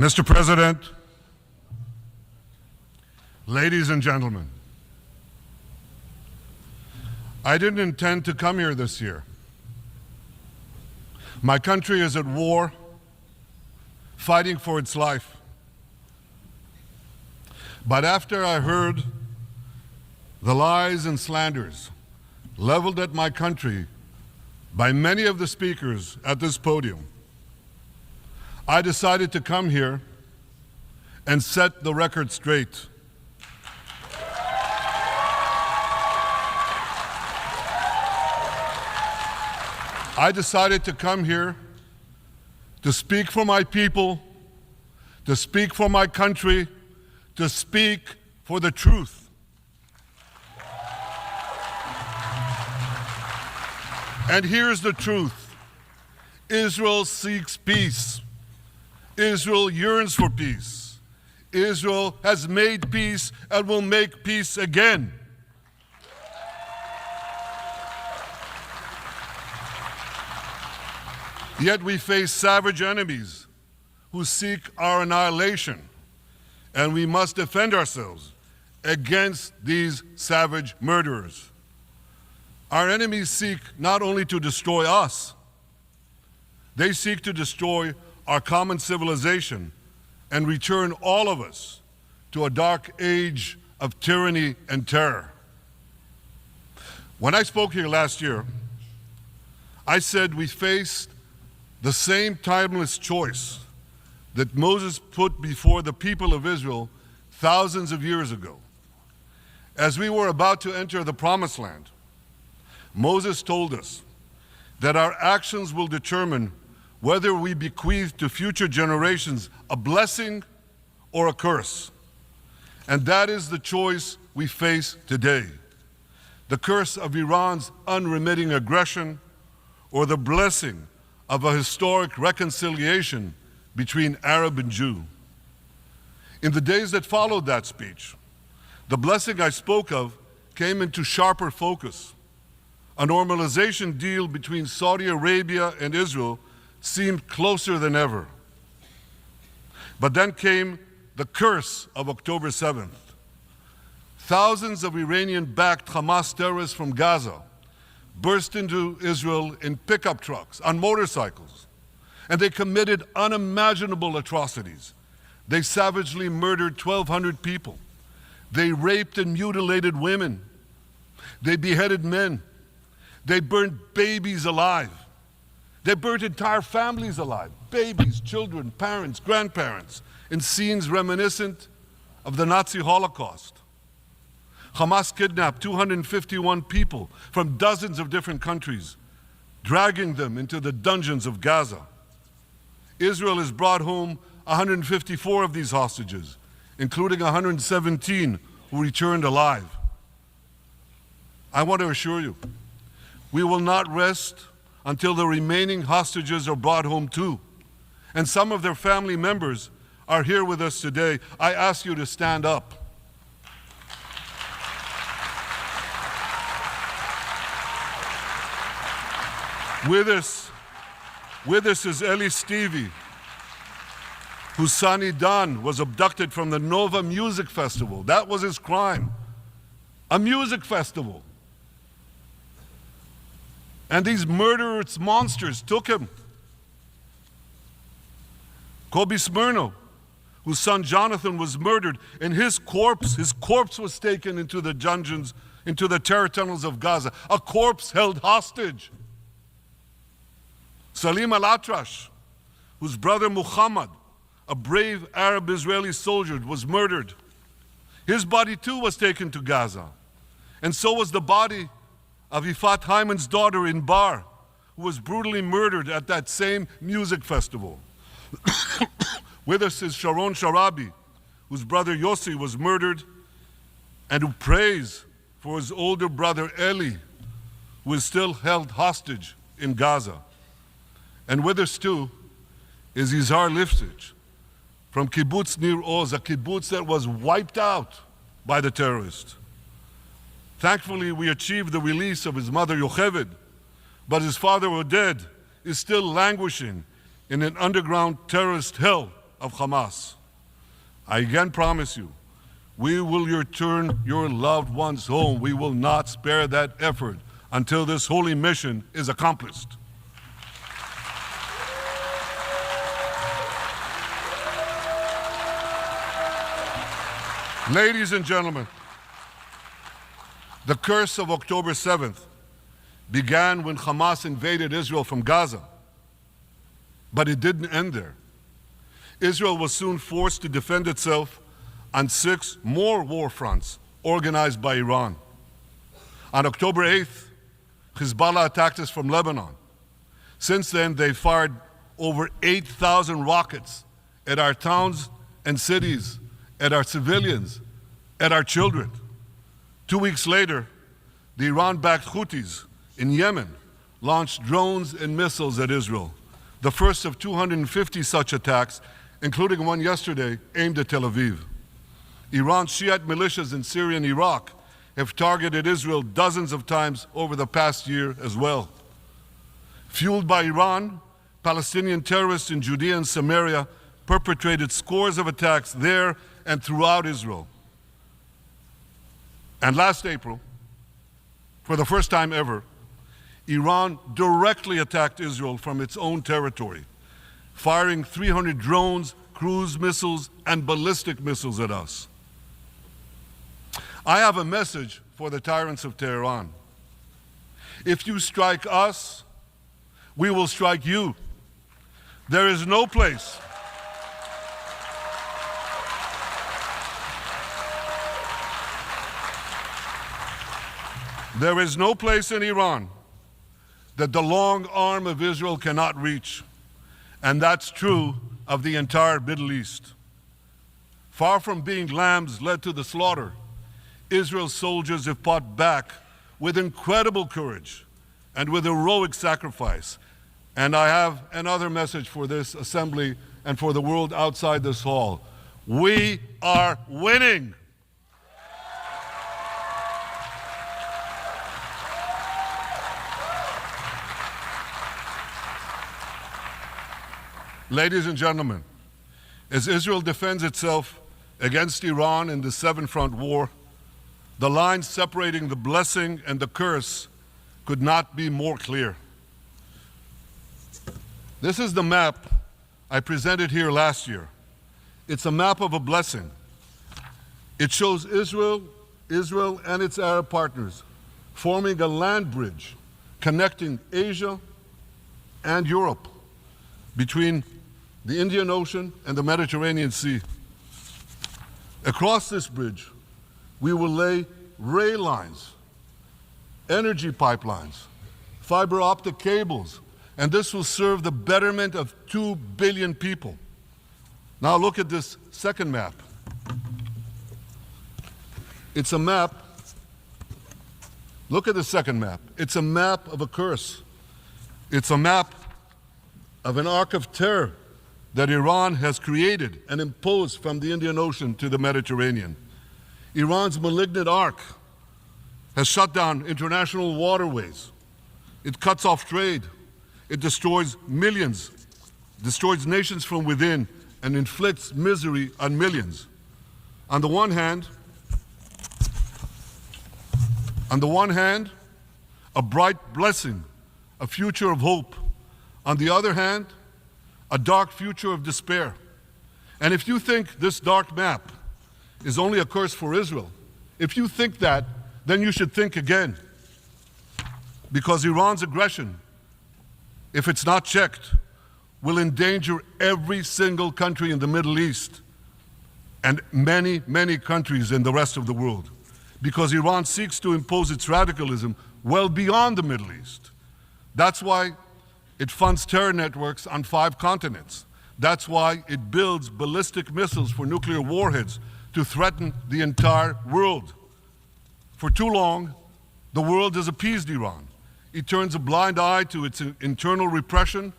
Mr. President, ladies and gentlemen, I didn't intend to come here this year. My country is at war, fighting for its life. But after I heard the lies and slanders leveled at my country by many of the speakers at this podium, I decided to come here and set the record straight. I decided to come here to speak for my people, to speak for my country, to speak for the truth. And here's the truth. Israel seeks peace. Israel yearns for peace. Israel has made peace and will make peace again. Yet we face savage enemies who seek our annihilation, and we must defend ourselves against these savage murderers. Our enemies seek not only to destroy us, they seek to destroy our common civilization and return all of us to a dark age of tyranny and terror. When I spoke here last year, I said we faced the same timeless choice that Moses put before the people of Israel thousands of years ago. As we were about to enter the Promised Land, Moses told us that our actions will determine whether we bequeath to future generations a blessing or a curse. And that is the choice we face today. The curse of Iran's unremitting aggression, or the blessing of a historic reconciliation between Arab and Jew. In the days that followed that speech, the blessing I spoke of came into sharper focus. A normalization deal between Saudi Arabia and Israel seemed closer than ever. But then came the curse of October 7th. Thousands of Iranian-backed Hamas terrorists from Gaza burst into Israel in pickup trucks, on motorcycles, and they committed unimaginable atrocities. They savagely murdered 1,200 people. They raped and mutilated women. They beheaded men. They burned babies alive. They burnt entire families alive, babies, children, parents, grandparents, in scenes reminiscent of the Nazi Holocaust. Hamas kidnapped 251 people from dozens of different countries, dragging them into the dungeons of Gaza. Israel has brought home 154 of these hostages, including 117 who returned alive. I want to assure you, we will not rest until the remaining hostages are brought home too. And some of their family members are here with us today. I ask you to stand up. With us is Eli Stevie, whose son Idan was abducted from the Nova Music Festival. That was his crime, a music festival. And these murderous monsters took him. Kobe Smirno, whose son Jonathan was murdered, and his corpse was taken into the dungeons, into the terror tunnels of Gaza. A corpse held hostage. Salim al-Atrash, whose brother Muhammad, a brave Arab-Israeli soldier, was murdered. His body too was taken to Gaza. And so was the body of Ifat Hyman's daughter in Bar, who was brutally murdered at that same music festival. With us is Sharon Sharabi, whose brother Yossi was murdered, and who prays for his older brother Eli, who is still held hostage in Gaza. And with us too is Izhar Lifsich from Kibbutz Nir Oz, a kibbutz that was wiped out by the terrorists. Thankfully, we achieved the release of his mother Yocheved, but his father Oded is still languishing in an underground terrorist hell of Hamas. I again promise you, we will return your loved ones home. We will not spare that effort until this holy mission is accomplished. Ladies and gentlemen, the curse of October 7th began when Hamas invaded Israel from Gaza. But it didn't end there. Israel was soon forced to defend itself on 6 more war fronts organized by Iran. On October 8th, Hezbollah attacked us from Lebanon. Since then, they fired over 8,000 rockets at our towns and cities, at our civilians, at our children. 2 weeks later, the Iran-backed Houthis in Yemen launched drones and missiles at Israel, the first of 250 such attacks, including one yesterday aimed at Tel Aviv. Iran's Shiite militias in Syria and Iraq have targeted Israel dozens of times over the past year as well. Fueled by Iran, Palestinian terrorists in Judea and Samaria perpetrated scores of attacks there and throughout Israel. And last April, for the first time ever, Iran directly attacked Israel from its own territory, firing 300 drones, cruise missiles, and ballistic missiles at us. I have a message for the tyrants of Tehran. If you strike us, we will strike you. There is no place in Iran that the long arm of Israel cannot reach, and that's true of the entire Middle East. Far from being lambs led to the slaughter, Israel's soldiers have fought back with incredible courage and with heroic sacrifice. And I have another message for this assembly and for the world outside this hall. We are winning. Ladies and gentlemen, as Israel defends itself against Iran in the seven-front war, the line separating the blessing and the curse could not be more clear. This is the map I presented here last year. It's a map of a blessing. It shows Israel and its Arab partners forming a land bridge connecting Asia and Europe between the Indian Ocean and the Mediterranean Sea. Across this bridge, we will lay rail lines, energy pipelines, fiber optic cables, and this will serve the betterment of 2 billion people. Now look at this second map. It's a map. Look at the second map. It's a map of a curse. It's a map of an arc of terror that Iran has created and imposed from the Indian Ocean to the Mediterranean. Iran's malignant arc has shut down international waterways. It cuts off trade. It destroys millions, destroys nations from within, and inflicts misery on millions. On the one hand, a bright blessing, a future of hope. On the other hand, a dark future of despair. And if you think this dark map is only a curse for Israel, if you think that, then you should think again. Because Iran's aggression, if it's not checked, will endanger every single country in the Middle East and many, many countries in the rest of the world. Because Iran seeks to impose its radicalism well beyond the Middle East. That's why it funds terror networks on 5 continents. That's why it builds ballistic missiles for nuclear warheads to threaten the entire world. For too long, the world has appeased Iran. It turns a blind eye to its internal repression.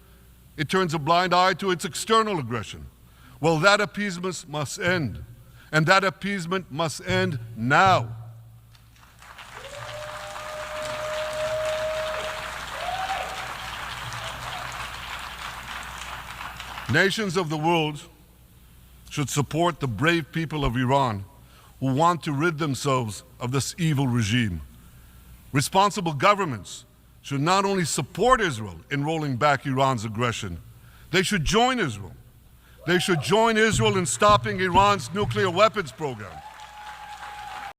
It turns a blind eye to its external aggression. Well, that appeasement must end. And that appeasement must end now. Nations of the world should support the brave people of Iran who want to rid themselves of this evil regime. Responsible governments should not only support Israel in rolling back Iran's aggression, they should join Israel. They should join Israel in stopping Iran's nuclear weapons program.